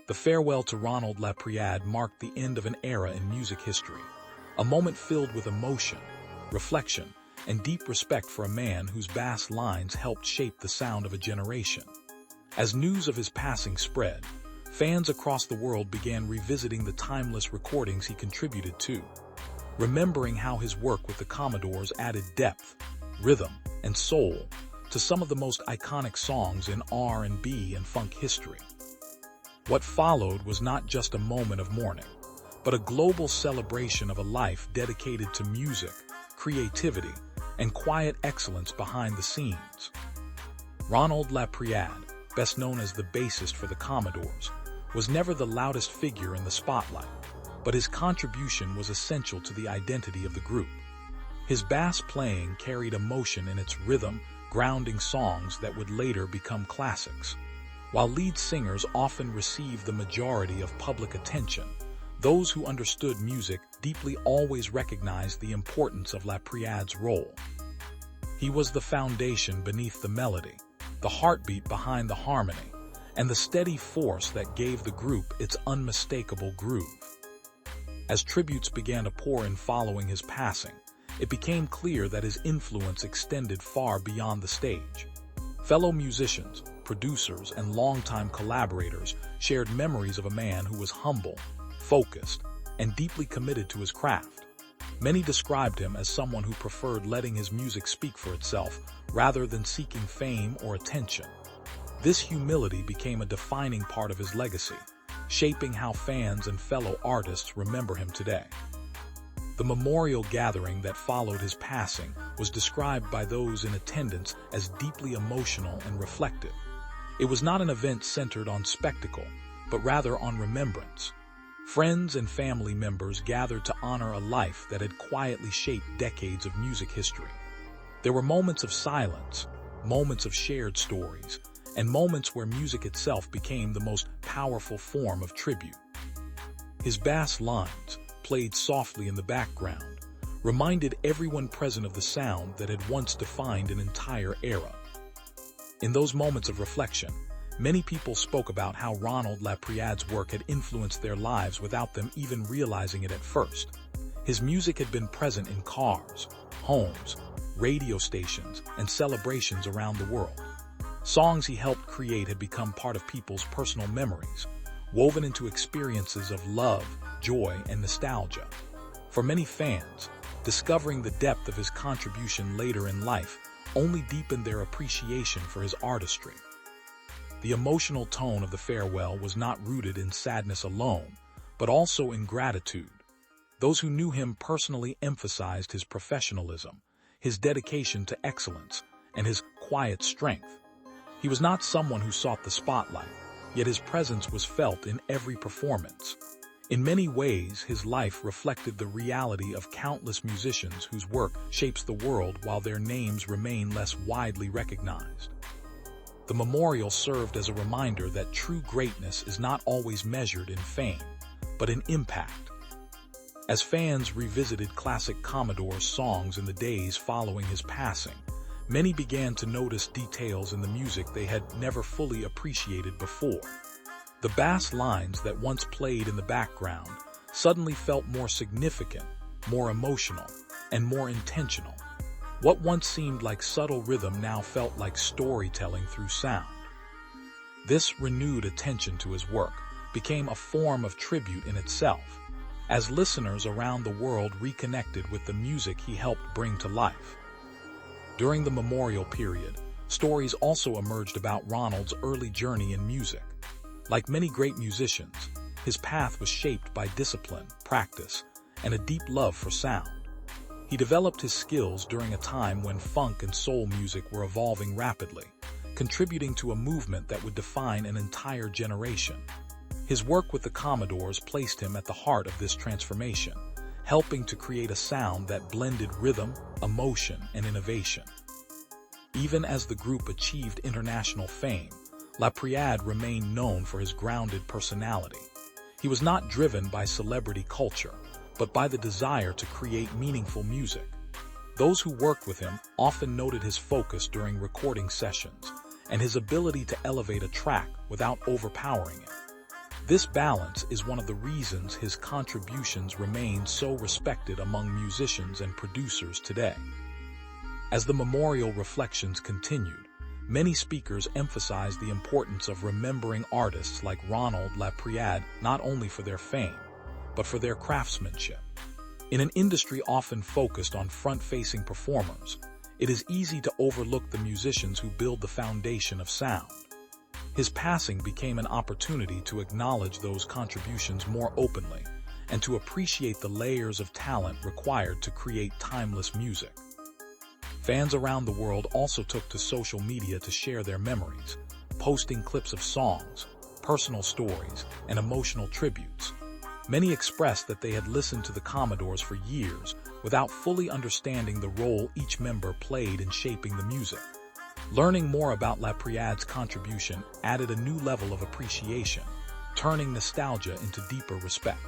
The farewell to Ronald LaPread marked the end of an era in music history, a moment filled with emotion, reflection, and deep respect for a man whose bass lines helped shape the sound of a generation. As news of his passing spread, fans across the world began revisiting the timeless recordings he contributed to, remembering how his work with the Commodores added depth, rhythm, and soul to some of the most iconic songs in R&B and funk history. What followed was not just a moment of mourning, but a global celebration of a life dedicated to music, creativity, and quiet excellence behind the scenes. Ronald LaPread, best known as the bassist for the Commodores, was never the loudest figure in the spotlight, but his contribution was essential to the identity of the group. His bass playing carried emotion in its rhythm, grounding songs that would later become classics. While lead singers often received the majority of public attention, those who understood music deeply always recognized the importance of LaPread's role. He was the foundation beneath the melody, the heartbeat behind the harmony, and the steady force that gave the group its unmistakable groove. As tributes began to pour in following his passing, it became clear that his influence extended far beyond the stage. Fellow musicians, producers, and longtime collaborators shared memories of a man who was humble, focused, and deeply committed to his craft. Many described him as someone who preferred letting his music speak for itself rather than seeking fame or attention. This humility became a defining part of his legacy, shaping how fans and fellow artists remember him today. The memorial gathering that followed his passing was described by those in attendance as deeply emotional and reflective. It was not an event centered on spectacle, but rather on remembrance. Friends and family members gathered to honor a life that had quietly shaped decades of music history. There were moments of silence, moments of shared stories, and moments where music itself became the most powerful form of tribute. His bass lines, played softly in the background, reminded everyone present of the sound that had once defined an entire era. In those moments of reflection, many people spoke about how Ronald LaPread's work had influenced their lives without them even realizing it at first. His music had been present in cars, homes, radio stations, and celebrations around the world. Songs he helped create had become part of people's personal memories, woven into experiences of love, joy, and nostalgia. For many fans, discovering the depth of his contribution later in life only deepened their appreciation for his artistry. The emotional tone of the farewell was not rooted in sadness alone, but also in gratitude. Those who knew him personally emphasized his professionalism, his dedication to excellence, and his quiet strength. He was not someone who sought the spotlight, yet his presence was felt in every performance. In many ways, his life reflected the reality of countless musicians whose work shapes the world while their names remain less widely recognized. The memorial served as a reminder that true greatness is not always measured in fame, but in impact. As fans revisited classic Commodores songs in the days following his passing, many began to notice details in the music they had never fully appreciated before. The bass lines that once played in the background suddenly felt more significant, more emotional, and more intentional. What once seemed like subtle rhythm now felt like storytelling through sound. This renewed attention to his work became a form of tribute in itself, as listeners around the world reconnected with the music he helped bring to life. During the memorial period, stories also emerged about Ronald's early journey in music. Like many great musicians, his path was shaped by discipline, practice, and a deep love for sound. He developed his skills during a time when funk and soul music were evolving rapidly, contributing to a movement that would define an entire generation. His work with the Commodores placed him at the heart of this transformation, helping to create a sound that blended rhythm, emotion, and innovation. Even as the group achieved international fame, LaPread remained known for his grounded personality. He was not driven by celebrity culture, but by the desire to create meaningful music. Those who worked with him often noted his focus during recording sessions and his ability to elevate a track without overpowering it. This balance is one of the reasons his contributions remain so respected among musicians and producers today. As the memorial reflections continued, many speakers emphasized the importance of remembering artists like Ronald LaPread not only for their fame, but for their craftsmanship. In an industry often focused on front-facing performers, it is easy to overlook the musicians who build the foundation of sound. His passing became an opportunity to acknowledge those contributions more openly and to appreciate the layers of talent required to create timeless music. Fans around the world also took to social media to share their memories, posting clips of songs, personal stories, and emotional tributes. Many expressed that they had listened to the Commodores for years without fully understanding the role each member played in shaping the music. Learning more about LaPread's contribution added a new level of appreciation, turning nostalgia into deeper respect.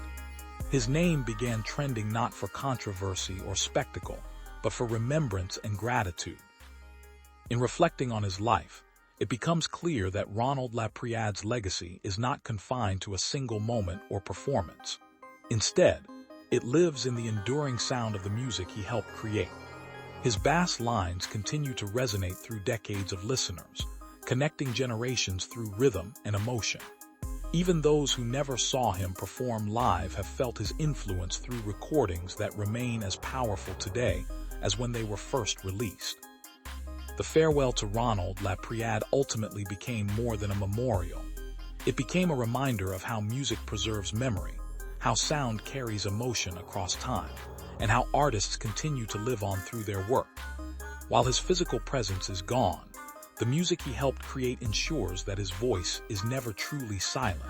His name began trending not for controversy or spectacle, but for remembrance and gratitude. In reflecting on his life, it becomes clear that Ronald LaPread's legacy is not confined to a single moment or performance. Instead, it lives in the enduring sound of the music he helped create. His bass lines continue to resonate through decades of listeners, connecting generations through rhythm and emotion. Even those who never saw him perform live have felt his influence through recordings that remain as powerful today as when they were first released. The farewell to Ronald LaPread ultimately became more than a memorial. It became a reminder of how music preserves memory, how sound carries emotion across time, and how artists continue to live on through their work. While his physical presence is gone, the music he helped create ensures that his voice is never truly silent.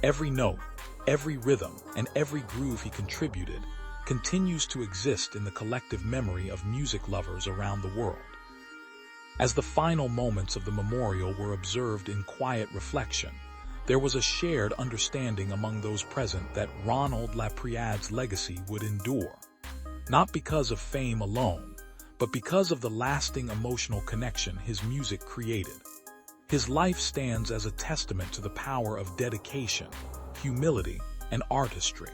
Every note, every rhythm, and every groove he contributed continues to exist in the collective memory of music lovers around the world. As the final moments of the memorial were observed in quiet reflection, there was a shared understanding among those present that Ronald LaPread's legacy would endure. Not because of fame alone, but because of the lasting emotional connection his music created. His life stands as a testament to the power of dedication, humility, and artistry.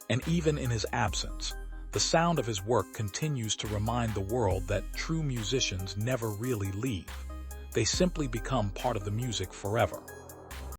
And even in his absence, the sound of his work continues to remind the world that true musicians never really leave. They simply become part of the music forever.